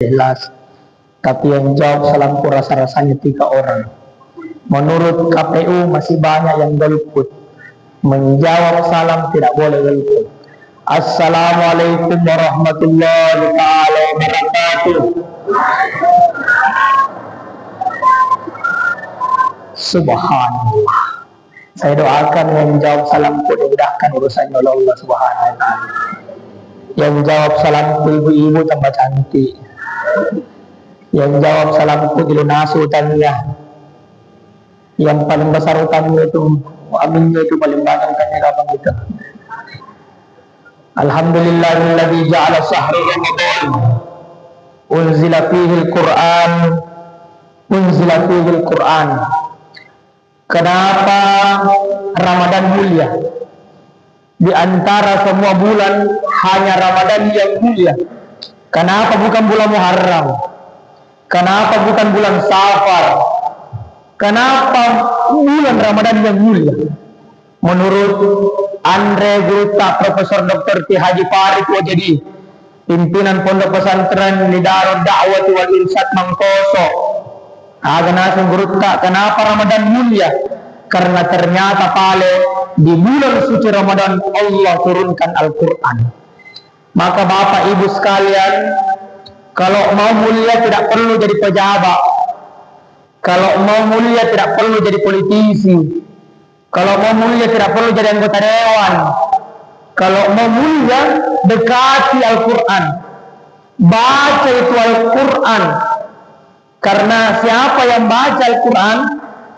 jelas, tapi yang jawab salamku rasa-rasanya 3 orang. Menurut KPU masih banyak yang golput. Menjawab salam tidak boleh golput. Assalamualaikum warahmatullahi wabarakatuh. Subhanallah. Saya doakan yang jawab salamku dimudahkan urusannya oleh Allah Subhanahu wa taala. Yang jawab salamku ibu-ibu tambah cantik. Yang jawab salamku dilunasi utangnya. Yang paling besar utangnya itu, aminnya itu paling banyak utangnya kapan kita. Alhamdulillahilladzi ja'ala syahra Ramadan unzila fihi al-Qur'an. Kenapa Ramadan mulia? Di antara semua bulan hanya Ramadan yang mulia. Kenapa bukan bulan Muharram? Kenapa bukan bulan Safar? Kenapa bulan Ramadan yang mulia? Menurut Andre Gurta, Profesor Dr. Ki Haji Farid Wajadi, pimpinan Pondok Pesantren Darud Da'wah wal Irsyad Mangkoso, Aganasun Gurta, kenapa Ramadan mulia? Karena ternyata di bulan suci Ramadan Allah turunkan Al-Quran. Maka Bapak Ibu sekalian, kalau mau mulia tidak perlu jadi pejabat. Kalau mau mulia tidak perlu jadi politisi. Kalau mau mulia tidak perlu jadi anggota dewan. Kalau mau mulia, dekati Al-Quran. Baca itu Al-Quran. Karena siapa yang baca Al-Quran,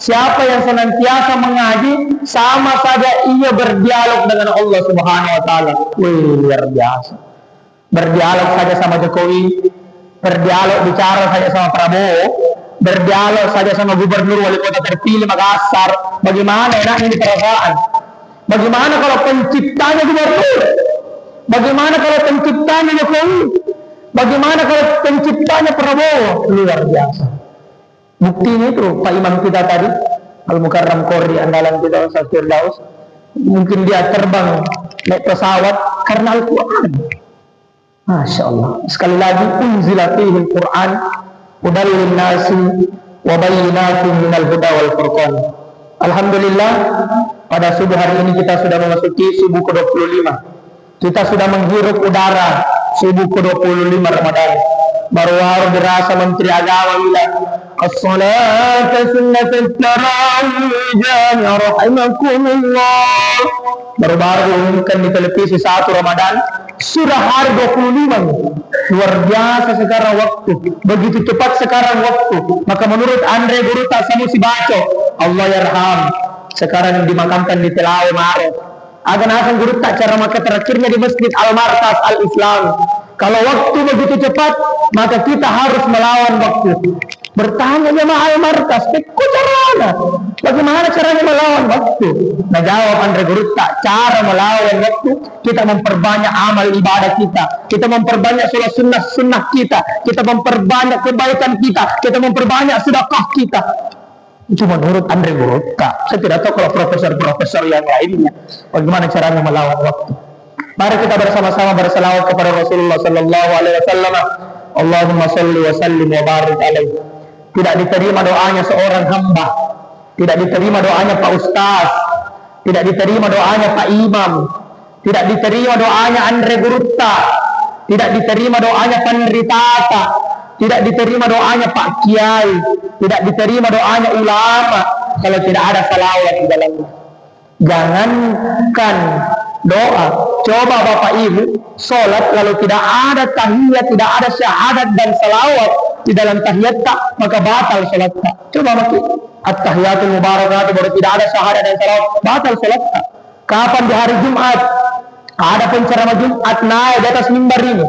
siapa yang senantiasa mengaji, sama saja ia berdialog dengan Allah Subhanahu wa taala. Wih, luar biasa. Berdialog saja sama Jokowi, berdialog bicara saja sama Prabowo, berdialog saja sama gubernur wali kota terpilih Makassar. Bagaimana enaknya di perasaan? Bagaimana kalau penciptanya gubernur? Bagaimana kalau penciptanya Jokowi? Bagaimana kalau penciptanya Prabowo? Luar biasa. Buktinya itu Pak Imam kita tadi, Al-Mukarram Qori, andalan kita Ustaz Firdaus, mungkin dia terbang naik pesawat karena Al-Quran. Masya Allah. Sekali lagi, unzila fihil Quran hudal linnasi wa bayyinatin minal huda wal furqan. Alhamdulillah, pada subuh hari ini kita sudah memasuki subuh ke-25. Kita sudah menghirup udara subuh ke-25 Ramadan. Baru-baru dirasa Menteri Agama bilang, as-salatu sunnatul tarawih rahimakumullah. Baru-baru diumumkan di televisi 1 Ramadan, sudah hari 25. Luar biasa sekarang waktu, begitu cepat sekarang waktu. Maka menurut Andre Guruta Sanusi Baco, Allah yarham, sekarang dimakamkan di Telawe Maret. Agan Hasan Guruta cara maka terakhirnya di Masjid Al-Martas Al-Islam. Kalau waktu begitu cepat, maka kita harus melawan waktu. Bertanya jemaah Al-Martas, caranya? Bagaimana caranya melawan waktu? Nah, jawab Andre Gurutta, cara melawan waktu, kita memperbanyak amal ibadah kita memperbanyak sholat sunnah kita memperbanyak kebaikan kita memperbanyak sedekah kita. Itu menurut Andre Gurutta. Saya tidak tahu kalau profesor-profesor yang lainnya bagaimana caranya melawan waktu. Mari kita bersama-sama berselawat kepada Rasulullah sallallahu alaihi wasallam. Allahumma shalli wa sallim wa barik alaihi. Tidak diterima doanya seorang hamba, tidak diterima doanya Pak Ustaz, tidak diterima doanya Pak Imam, tidak diterima doanya Andre Gurutta, tidak diterima doanya Pandri Tata, tidak diterima doanya Pak Kiai, tidak diterima doanya ulama kalau tidak ada salawat di dalamnya. Jangankan doa, coba Bapak Ibu sholat lalu tidak ada tahiyat, tidak ada syahadat dan salawat di dalam tahiyat tak, maka batal sholat tak. Coba maki at-tahiyatul mubarakatuh baru tidak ada syahadat dan salawat, batal sholat tak. Kapan di hari Jumat ada penceramah Jumat naik di atas mimbar ini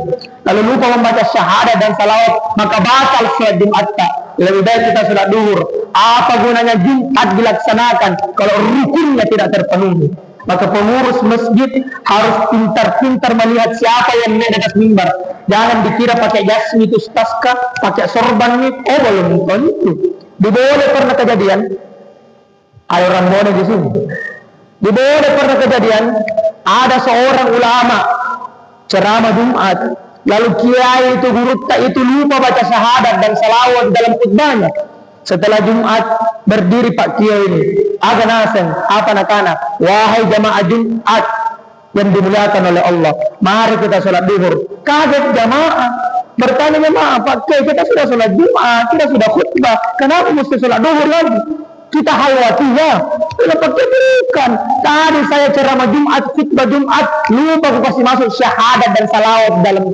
lalu lupa membaca syahadat dan salawat, maka batal sholat Jumat tak. Lebih baik kita sholat duhur. Apa gunanya Jumat dilaksanakan kalau rukunnya tidak terpenuhi? Maka pengurus masjid harus pintar-pintar melihat siapa yang naik di atas mimbar. Jangan dikira pakai jasmi itu staska, pakai sorban nih, belum itu. Di Bone pernah kejadian, ada orang Bone di sini. Di Bone pernah kejadian, ada seorang ulama ceramah Jumat, Lalu kiai itu guru itu lupa baca syahadat dan salawat dalam khutbahnya. Setelah Jumat berdiri Pak Kiai ini, aganasen apa nakana, wahai jamaah Jumat yang dimuliakan oleh Allah, mari kita sholat duhur. Kaget jamaah, bertanya maaf Pak Kiai, kita sudah sholat Jumat, kita sudah khutbah, kenapa mesti sholat duhur lagi? Kita khawatir ya, kenapa bukan? Tadi saya ceramah Jumat, khutbah Jumat, lupa aku kasih masuk syahadat dan salawat dalam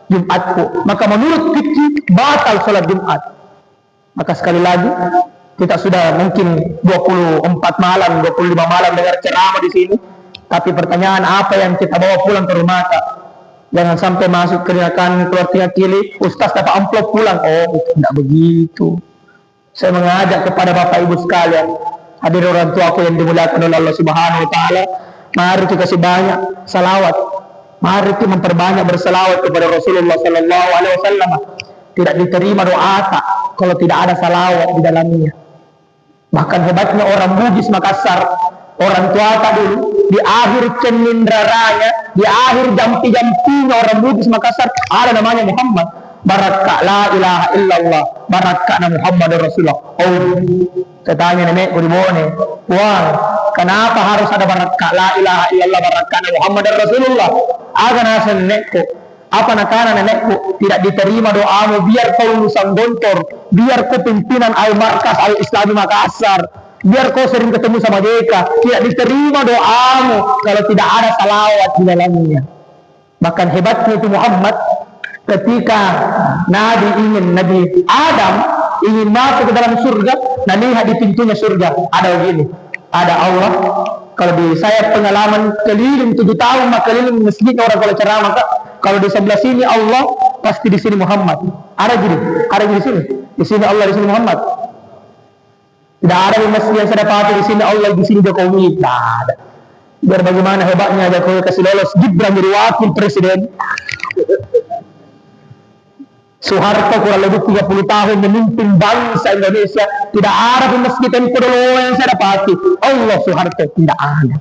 Jumatku. Maka menurut fikih batal sholat Jumat. Maka sekali lagi kita sudah mungkin 24 malam, 25 malam dengar ceramah di sini. Tapi pertanyaan apa yang kita bawa pulang ke rumah? Jangan sampai masuk keluar kili, Ustaz dapat amplop pulang. Oh, tidak begitu. Saya mengajak kepada Bapak Ibu sekalian, hadir orang tua aku yang dimuliakan oleh Allah Subhanahu Wa Taala, mari kita kasih banyak salawat. Mari kita memperbanyak bersalawat kepada Rasulullah Sallallahu Alaihi Wasallam. Tidak diterima doa kalau tidak ada salawat di dalamnya. Bahkan hebatnya orang Bugis Makassar, orang tua dulu di akhir cenindraranya, di akhir jampi-jampinya orang Bugis Makassar ada namanya Muhammad. Baraka la ilaha illallah, baraka na Muhammad Rasulullah. Oh, saya tanya nenekku di Bone, wah, kenapa harus ada baraka la ilaha illallah, baraka na Muhammad Rasulullah? Aga nasa nenekku, apa nakana nenekku, tidak diterima doamu, biar kau lulusan Gontor, biar kau pimpinan Al-Markas Al-Islami Makassar, biar kau sering ketemu sama mereka, tidak diterima doamu kalau tidak ada salawat di dalamnya. Bahkan hebatnya itu Muhammad, ketika Nabi Adam ingin masuk ke dalam surga, nah lihat di pintunya surga ada begini, ada Allah. Kalau di saya pengalaman keliling 7 tahun maka keliling masjid orang kalau ceramah, kalau di sebelah sini Allah, pasti di sini Muhammad. Ada di sini. Di sini Allah, di sini Muhammad. Tidak ada di masjid yang saya dapati di sini Allah, di sini Jokowi. Tidak ada. Biar bagaimana hebatnya Jokowi kasih lolos Gibran jadi wakil presiden. Soeharto kurang lebih 30 tahun memimpin bangsa Indonesia. Tidak ada di masjid yang saya dapati Allah Soeharto, tidak ada.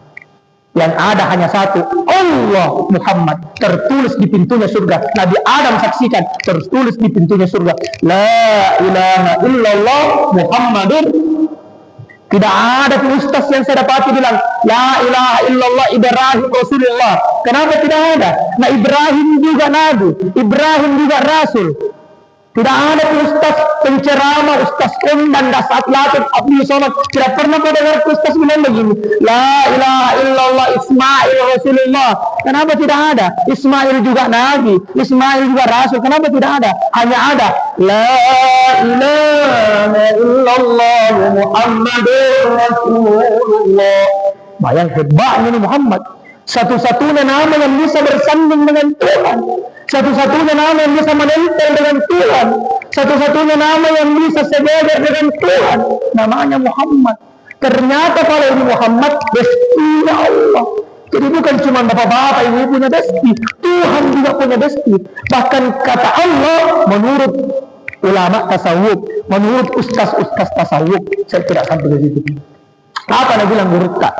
Yang ada hanya satu, Allah Muhammad, tertulis di pintunya surga. Nabi Adam saksikan, tertulis di pintunya surga, la ilaha illallah Muhammadur. Tidak ada ustaz yang saya dapati bilang la ilaha illallah Ibrahim Rasulullah. Kenapa tidak ada? Nah Ibrahim juga Nabi, Ibrahim juga Rasul. Tidak ada ustaz penceramah, ustaz kondang, dasar latih, Abdul Somad. Tidak pernah kau dengar ustaz bilang begini, la ilaha illallah Ismail Rasulullah. Kenapa tidak ada? Ismail juga Nabi, Ismail juga Rasul. Kenapa tidak ada? Hanya ada la ilaha illallah Muhammadur Rasulullah. Bayang hebatnya ini Muhammad. Satu-satunya nama yang bisa bersanding dengan Tuhan, satu-satunya nama yang bisa menempel dengan Tuhan, satu-satunya nama yang bisa sejajar dengan Tuhan, namanya Muhammad. Ternyata kalau ini Muhammad, destinya Allah. Jadi bukan cuma bapak-bapak ibu punya desti, Tuhan juga punya desti. Bahkan kata Allah menurut ulama tasawuf, menurut ustaz-ustaz tasawuf, saya tidak sampai ke situ. Apa Nabi bilang guru tak?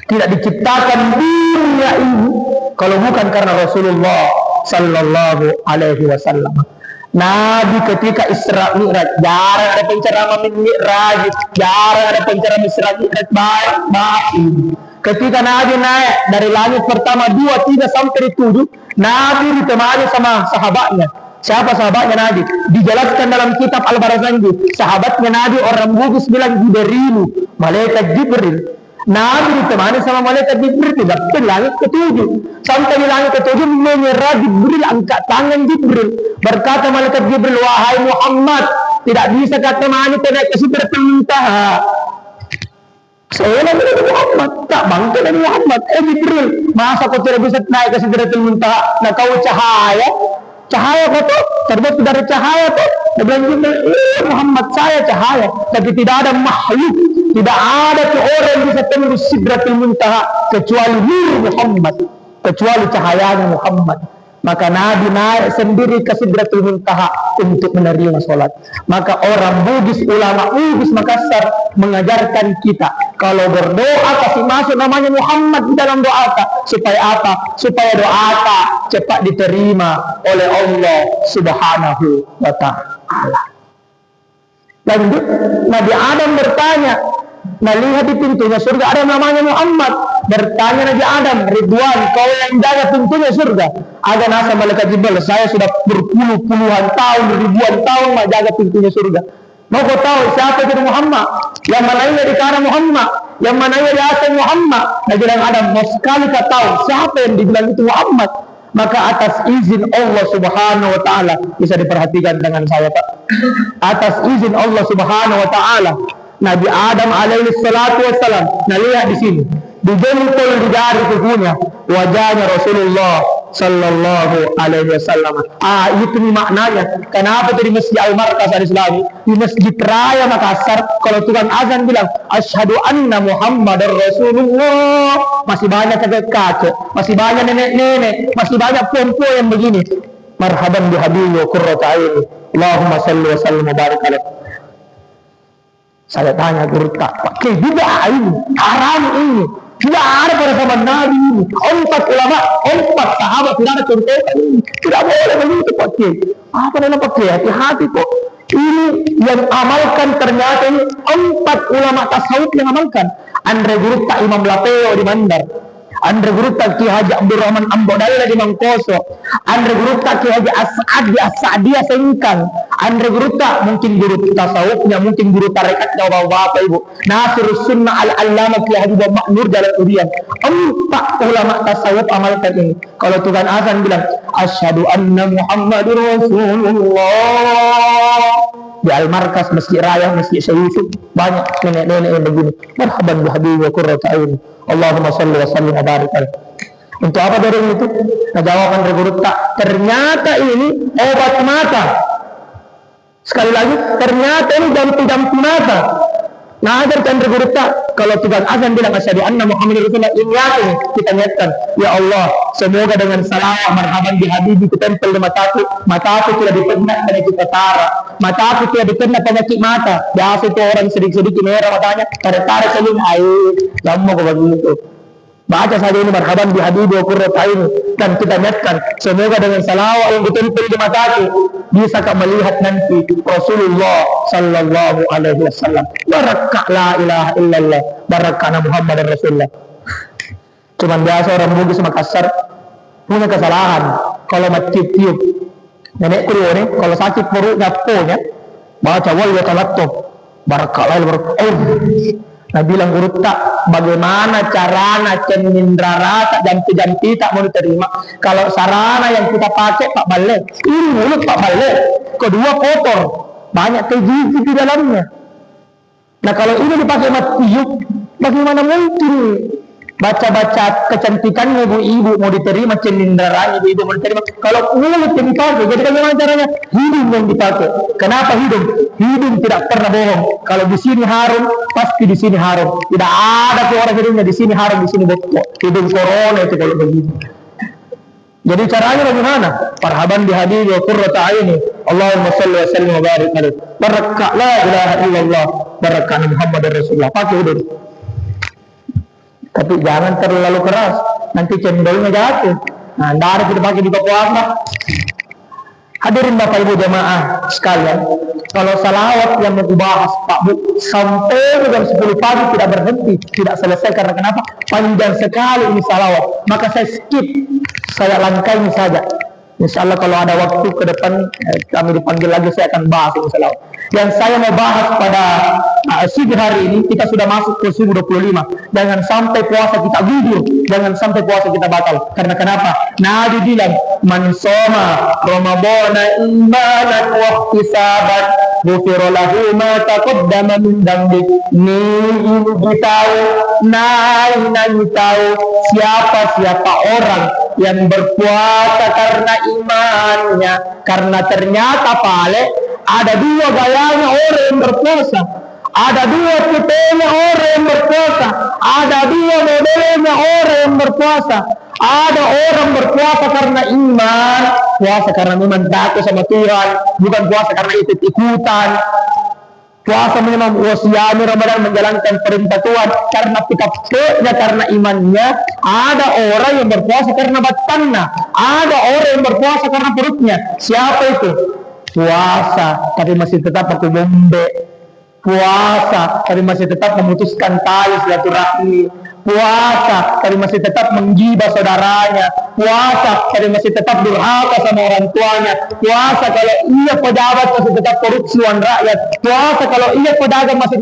Tidak diciptakan dunia ini kalau bukan karena Rasulullah Sallallahu Alaihi Wasallam. Nabi ketika Isra Mi'raj, jarang ada penceramah Mi'raj, jarang ada penceramah Isra Mi'raj baik. Ketika Nabi naik dari langit pertama 2, 3 sampai 7, Nabi ditemani sama sahabatnya. Siapa sahabatnya Nabi? Dijelaskan dalam kitab Al-Barazanji. Sahabatnya Nabi orang Bugis bilang Jibrilu, malaikat Jibril. Nabi ditemani sama malaikat Jibril tidak ke langit ke-7. Sampai di langit ke-7 menyerah Jibril, angkat tangan Jibril. Berkata malaikat Jibril, wahai Muhammad, tidak bisa kata mani naik ke Sidratul Muntaha. Saya Nabi Muhammad, tak bangkit dari Muhammad. Jibril, masa kau tidak bisa naik ke Sidratul Muntaha? Nah kau cahaya kau tuh, terbuat dari cahaya tuh. Dia bilang Muhammad, saya cahaya, tapi tidak ada makhluk, tidak ada orang yang bisa tembus Sidratul Muntaha kecuali nur Muhammad, kecuali cahayanya Muhammad. Maka Nabi naik sendiri ke Sidratul Muntaha untuk menerima sholat. Maka orang Bugis, ulama Bugis Makassar mengajarkan kita kalau berdoa kasih masuk namanya Muhammad di dalam doa supaya apa? Supaya doa cepat diterima oleh Allah Subhanahu wa Ta'ala. Lanjut, Nabi Adam bertanya, melihat di pintunya surga ada namanya Muhammad. Bertanya Nabi Adam, Ridwan, kau yang jaga pintunya surga? Ada nasa malaikat Jibril, saya sudah berpuluh-puluhan tahun, ribuan tahun menjaga pintunya surga. Mau kau tahu siapa itu Muhammad? Yang mananya di kanan Muhammad, yang mananya di atas Muhammad. Nabi Adam, mau sekali kau tahu siapa yang dibilang itu Muhammad? Maka atas izin Allah Subhanahu wa Ta'ala, bisa diperhatikan dengan saya Pak. Atas izin Allah Subhanahu wa Ta'ala, Nabi Adam alaihi salatu wassalam, nah lihat di sini, dijempol di jari kukunya wajahnya Rasulullah sallallahu alaihi wasallam. Itu nih maknanya. Kenapa di Masjid Al-Markas Al-Islami, di Masjid Raya Makassar, kalau tukang azan bilang asyhadu anna Muhammadar Rasulullah, masih banyak kakek-kakek, masih banyak nenek-nenek, masih banyak perempuan yang begini, marhaban bi habibi wa qurratu aini, Allahumma salli wa sallim wa barik alaihi. Saya tanya guru tak, pakai bid'ah ini, haram ini, tidak ada pada zaman Nabi ini. 4 ulama, 4 sahabat tidak ada contoh ini. Tidak boleh begitu pakai. Apa namanya pakai? Hati-hati kok. Ini yang amalkan ternyata ini 4 ulama tasawuf yang amalkan. Andre guru tak Imam Lapeo di Mandar. Andre guru tak Ki Haji Abdurrahman Ambodalla di Mangkoso. Andre guru tak Ki Haji As'ad di As-Sa'diyah Sengkang. Andre guru tak mungkin guru tasawufnya, mungkin guru tarekatnya bapak ibu. Nasirus Sunnah Al-Allamah Ki Haji Muhammad Nur Jalal Urian. 4 ulama tasawuf amalkan ini. Kalau Tuhan azan bilang asyhadu anna Muhammadur Rasulullah, di Al-Markas, Masjid Raya, Masjid Syekh Yusuf, banyak nenek-nenek yang begini. Marhaban bi habibi wa qurratu aini, Allahumma shalli wa sallim wa barik alaihi. Untuk apa dari itu? Nah, jawaban dari guru tak, ternyata ini obat mata. Sekali lagi, ternyata ini dampi-dampi mata. Nah, ajarkan dari guru tak, kalau Tuhan azan bilang asyhadu anna Muhammadar Rasulullah, ini yakin kita niatkan, ya Allah, semoga dengan salawat marhaban bi habibi ditempel di mataku tidak dipernah penyakit ketara, mataku tidak dipernah penyakit mata. Biasa itu orang sedikit-sedikit merah matanya, tarik-tarik seling air, lama kok begitu. Baca saja ini marhaban bi habibi wa qurratu aini, dan kita niatkan semoga dengan salawat yang ditempel di mataku bisa kau melihat nanti Rasulullah sallallahu alaihi wasallam. Barakah la ilaha illallah, barakah Muhammadar Rasulullah. Cuman biasa orang Bugis Makassar punya kesalahan. Kalau tiup-tiup, nenekku ini kalau sakit perutnya punya baca wal yatalattof, barakah la ilaha. Nah bilang guru tak, bagaimana carana cendindra rasa dan jampi tak mau diterima kalau sarana yang kita pakai Pak Balik, ini mulut Pak Balik, kedua kotor, banyak kegizi di dalamnya. Nah kalau ini dipakai matiup, bagaimana mungkin baca-baca kecantikannya ibu-ibu mau diterima, cendindranya ibu-ibu mau diterima kalau mulut yang dipakai? Jadi bagaimana caranya? Hidung yang dipakai. Kenapa hidung? Hidung tidak pernah bohong. Kalau di sini harum, pasti di sini harum. Tidak ada orang hidungnya di sini harum, di sini bocor. Hidung corona itu kalau begitu. Jadi caranya bagaimana? Marhaban bi habibi wa qurratu aini, Allahumma shalli wa sallim wa barik alaihi. Barakah la ilaha illallah, barakah Muhammadar Rasulullah. Pakai hidung. Tapi jangan terlalu keras, nanti cendolnya jatuh. Nah, dari kita pakai di puasa. Hadirin Bapak Ibu jamaah sekalian, kalau salawat yang mau dibahas Pak Bu sampai jam 10 pagi tidak berhenti, tidak selesai. Karena kenapa? Panjang sekali ini salawat. Maka saya skip, saya langkahi saja. Insya Allah kalau ada waktu ke depan kami dipanggil lagi, saya akan bahas ini salawat. Yang saya mau bahas pada siang hari ini, kita sudah masuk ke 25. Jangan sampai puasa kita gugur, jangan sampai puasa kita batal. Karena kenapa? Nabi bilang, man soma Ramadana imanan wa ihtisaban ghufira lahu ma taqaddama min dhanbi. Ini tahu siapa orang yang berpuasa karena imannya, karena ternyata ada 2 gayanya orang yang berpuasa, ada 2 tipenya orang yang berpuasa, ada 2 modelnya orang yang berpuasa. Ada orang berpuasa karena iman, puasa karena memang takut sama Tuhan, bukan puasa karena ikut-ikutan. Puasa memang wasiami Ramadan menjalankan perintah Tuhan karena pikapnya, karena imannya. Ada orang yang berpuasa karena batannya, ada orang yang berpuasa karena perutnya. Siapa itu? Puasa tapi masih tetap pakai bombe, puasa tapi masih tetap memutuskan tali silaturahmi, puasa tapi masih tetap menggibah saudaranya, puasa tapi masih tetap durhaka sama orang tuanya, puasa kalau ia pejabat masih tetap korupsian rakyat, puasa kalau ia pedagang masih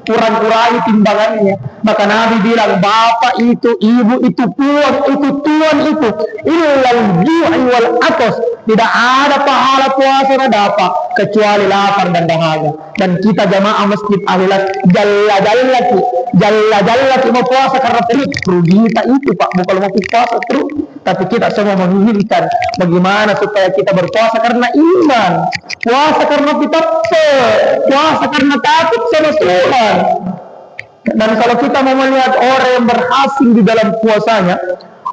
kurang-kurangi timbangannya. Maka Nabi bilang, bapak itu, ibu itu, tuan itu, illal ju'i wal atas. Tidak ada pahala puasa na dapat kecuali lapar dan dahaga. Dan kita jamaah masjid Al-Hilal jalla mau puasa karena perut kita itu Pak, bukan mau puasa terus. Tapi kita semua menginginkan bagaimana supaya kita berpuasa karena iman, puasa karena kita puasa karena takut sama Tuhan. Dan kalau kita mau melihat orang yang berhasil di dalam puasanya,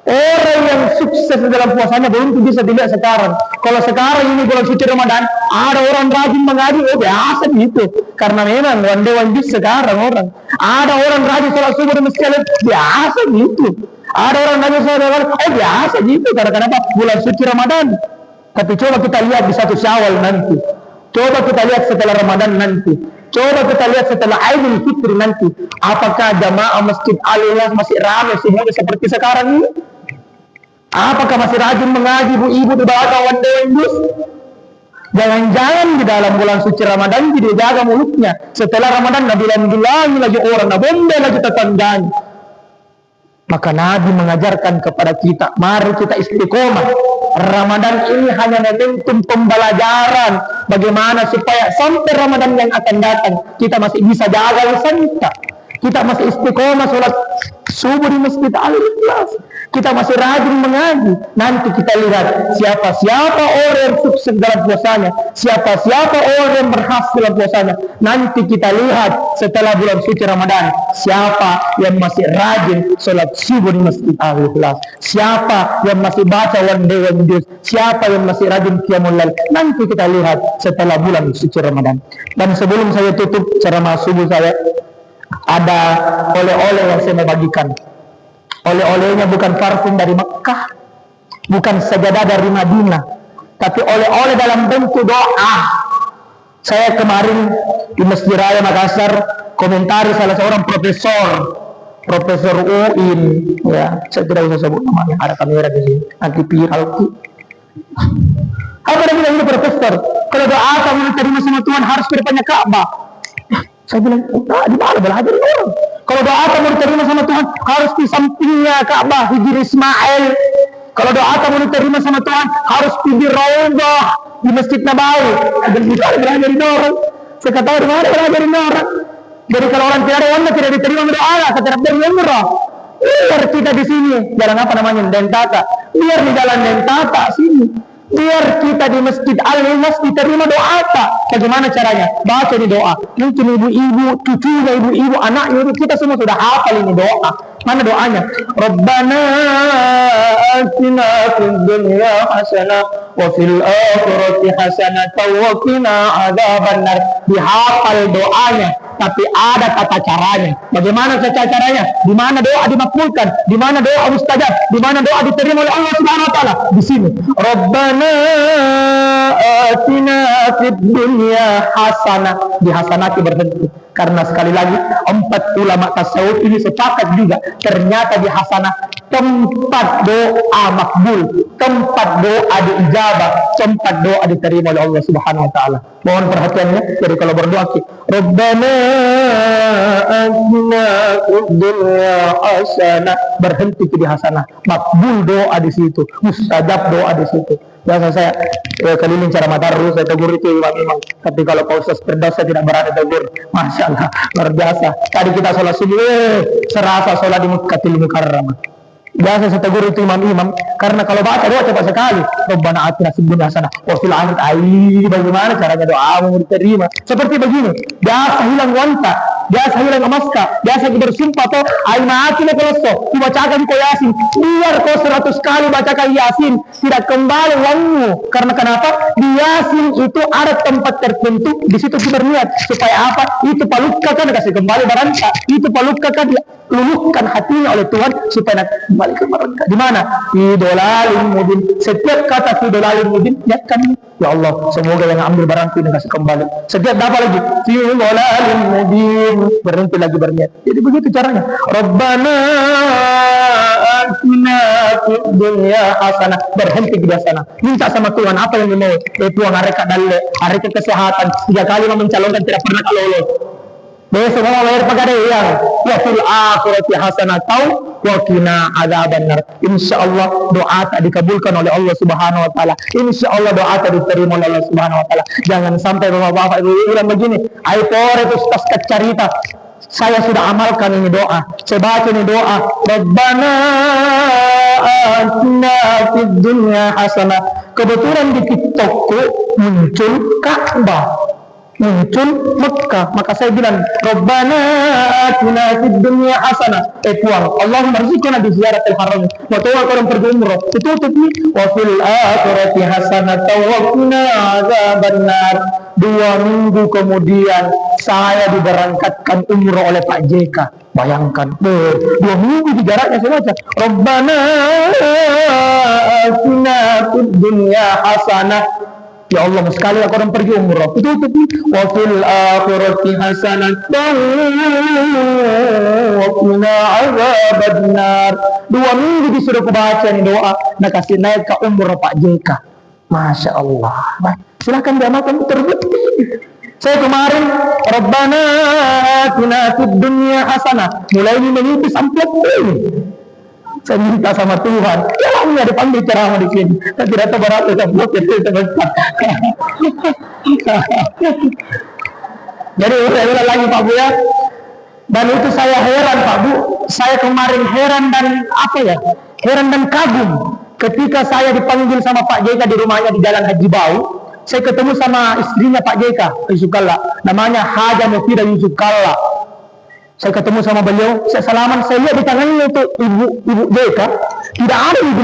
orang yang sukses di dalam puasanya, belum bisa dilihat sekarang. Kalau sekarang ini bulan suci Ramadan, ada orang rajin mengaji, biasa gitu. Karena memang one day one day sekarang orang. Ada orang rajin sholat subuh di masjid, biasa gitu. Ada orang rajin sholat subuh, biasa gitu. Karena kenapa? Bulan suci Ramadan. Tapi coba kita lihat di 1 Syawal nanti. Coba kita lihat setelah Ramadan nanti. Coba kita lihat setelah Aidil Fitri nanti. Apakah jamaah masjid Al-Hilal masih ramai semuanya seperti sekarang ini? Apakah masih rajin mengaji ibu-ibu di belakang one day one news? Jangan-jangan di dalam bulan suci Ramadan tidak jaga mulutnya. Setelah Ramadan bilang lagi orang, bombe lagi tetangganya. Maka Nabi mengajarkan kepada kita, mari kita istiqomah. Ramadan ini hanya momentum pembelajaran bagaimana supaya sampai Ramadan yang akan datang kita masih bisa jaga lisan kita masih istiqomah sholat subuh di masjid Al-Ikhlas, kita masih rajin mengaji. Nanti kita lihat siapa orang yang sukses dalam puasanya, siapa orang yang berhasil dalam puasanya. Nanti kita lihat setelah bulan suci Ramadan, siapa yang masih rajin sholat subuh di masjid Al-Ikhlas, siapa yang masih baca one day one day, siapa yang masih rajin qiyamul lail. Nanti kita lihat setelah bulan suci Ramadan. Dan sebelum saya tutup ceramah subuh saya, ada oleh-oleh yang saya mau bagikan. Oleh-olehnya bukan parfum dari Mekah, bukan sajadah dari Madinah, tapi oleh-oleh dalam bentuk doa. Saya kemarin di Masjid Raya Makassar komentari salah seorang Profesor UIN, ya saya tidak bisa sebut namanya, ada kamera di sini, nanti viral. Apa dia bilang ini profesor? Kalau doa kamu diterima sama Tuhan harus ke depannya Ka'bah. Saya bilang, di mana belajar orang? Kalau doa kamu diterima sama Tuhan, harus di sampingnya Ka'bah, Hijr Ismail. Kalau doa kamu diterima sama Tuhan, harus di Raudhah, di Masjid Nabawi. Dan di mana belajar orang? Saya kata, di mana belajar orang? Jadi kalau orang tidak ada wanda, tidak diterima doa, keterap dari umrah. Biar kita di sini, jalan apa namanya, Dentata. Biar di jalan Dentata sini. Biar kita di Masjid Al-Ikhlas diterima doa tak? Bagaimana caranya? Baca ini doa. Mungkin ibu-ibu, cucunya ibu-ibu, anaknya ibu, kita semua sudah hafal ini doa. Mana doanya? Rabbana atina fid dunya hasanah wa fil akhirati hasanah wa qina adzabannar. Dihafal doanya, tapi ada tata caranya. Bagaimana tata caranya? Di mana doa dimakbulkan? Di mana doa mustajab? Di mana doa diterima oleh Allah Subhanahu wa taala? Di sini. Rabbana atina fid dunya hasanah. Di hasanati berhenti. Karena sekali lagi 4 ulama tasawuf ini sepakat juga, ternyata di hasanah tempat doa makbul, tempat doa diijabah, tempat doa diterima oleh Allah Subhanahu wa taala. Mohon perhatiannya. Jadi kalau berdoa kita, Rabbana atina fid dunya hasanah, berhenti di hasanah, makbul doa di situ, mustajab doa di situ. Biasa saya keliling cara Matarus, saya tegur itu imam-imam. Tapi kalau Pak Ustaz Firdaus saya tidak berani tegur. Masya Allah, luar biasa. Tadi kita sholat subuh, serasa sholat di Mekkatil Mukarramah. Biasa saya tegur itu imam-imam, karena kalau baca doa cepat sekali. Rabbana atina fid dunya hasanah wa fil akhirati, bagaimana caranya doa mau diterima? Seperti begini, biasa hilang wanta. biasa hilang emas kah, biasa bersumpah toh, aina akil kolosto, dibacakan kau Yasin, biar kau 100 kali bacakan Yasin, tidak kembali uangmu. Karena kenapa? Di Yasin itu ada tempat tertentu, di situ kita berniat supaya apa? Itu palukka kan kasih kembali barangka, itu palukka kan luluhkan hatinya oleh Tuhan supaya kembali ke barangka. Di mana? Di dolalin mudin. Setiap kata fi dolalin mudin, niatkan ya Allah, semoga yang ambil barangku ini kasih kembali. Setiap dapat lagi fi dolalin mudin, berhenti lagi berniat. Jadi begitu caranya. Rabbana atina fid dunya hasanah, berhenti di sana. Minta sama Tuhan apa yang mau. Tuhan harika dalle, harika kesehatan. 3 kali mencalonkan tidak pernah lolos. Besok mau lahir pagade yang wa fil akhirati hasanah wa qina adzabannar. Insyaallah doa tak dikabulkan oleh Allah Subhanahu wa taala. Insyaallah doa tak diterima oleh Allah Subhanahu wa taala. Jangan sampai Bapak-bapak Ibu bilang begini, "Ai pore itu tas cerita." Saya sudah amalkan ini doa. Saya baca ini doa. Rabbana atina fid dunya hasanah. Kebetulan di TikTokku muncul Ka'bah, muncul Mekah, maka saya bilang Rabbana atina fid dunya hasanah. Tuhan, Allahumma rizqna bi ziyaratil haram. Wa tawakkalna orang pergi umrah. Ditutup nih wa fil akhirati hasanah wa qina adzabannar. 2 minggu kemudian saya diberangkatkan umrah oleh Pak JK. Bayangkan, 2 minggu di jaraknya saya baca Rabbana atina fid dunya hasanah. Ya Allah, sekali aku orang pergi umrah, itu wa fil akhirati hasanatan wa qina adzabannar. 2 minggu disuruh baca ini doa, nak kasih naik ke umrah Pak JK. Masya Allah. Silakan diamalkan terbukti. Saya kemarin Rabbana atina fid dunya hasanah, mulai menipis amplop ini. Saya minta sama Tuhan, ya Allah dipanggil ceramah di sini. Saya tidak tahu berapa amplop itu sebentar. Jadi saya ulang lagi Pak Bu ya. Dan itu saya heran Pak Bu, saya kemarin heran dan apa ya? Heran dan kagum ketika saya dipanggil sama Pak JK di rumahnya di Jalan Haji Bau. Saya ketemu sama istrinya Pak JK, Yusuf Kalla, namanya Haja Mufidah Yusuf Kalla. Saya ketemu sama beliau, saya salaman, saya lihat di tangannya itu ibu JK, tidak ada yang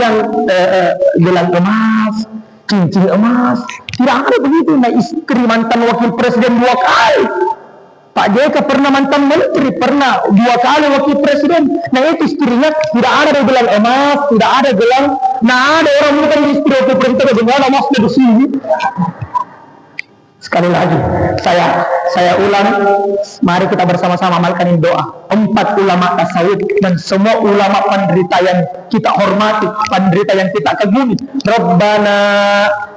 bilang emas, cincin emas, tidak ada begitu. Nah, istri mantan wakil presiden 2 kali. Pak JK pernah mantan menteri, pernah 2 kali wakil presiden. Nah itu istrinya tidak ada yang bilang emas, tidak ada gelang. Nah ada orang bukan istri wakil presiden dengan emasnya di sini. Sekali lagi, saya ulang, mari kita bersama-sama amalkan ini doa. 4 ulama tasawuf dan semua ulama penderita yang kita hormati, penderita yang kita kagumi. Rabbana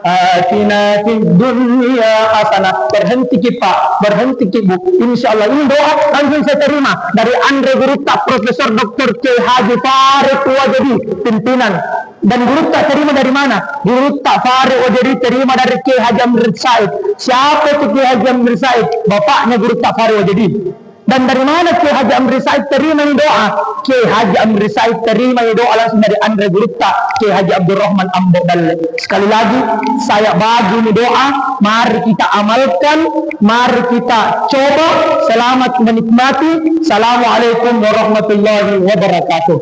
atina fid dunya hasanah. Berhenti kita, berhenti ibu. Insyaallah ini doa langsung saya terima dari Andre Gurutta, Profesor Dr. K. Haji Farid Wajedi, pimpinan. Dan Gurutta terima dari mana? Gurutta Farid Wajedi terima dari K. Haji Amir Said. Siapa itu K. Haji Amir Said? Bapaknya Gurutta Farid Wajedi. Dan dari mana K. Haji Amri Said terima ini doa? K. Haji Amri Said terima ini doa langsung dari Andre Gurutta, K. Haji Abdurrahman Ambo Dalle. Sekali lagi, saya bagi ini doa, mari kita amalkan, mari kita coba. Selamat menikmati. Assalamualaikum warahmatullahi wabarakatuh.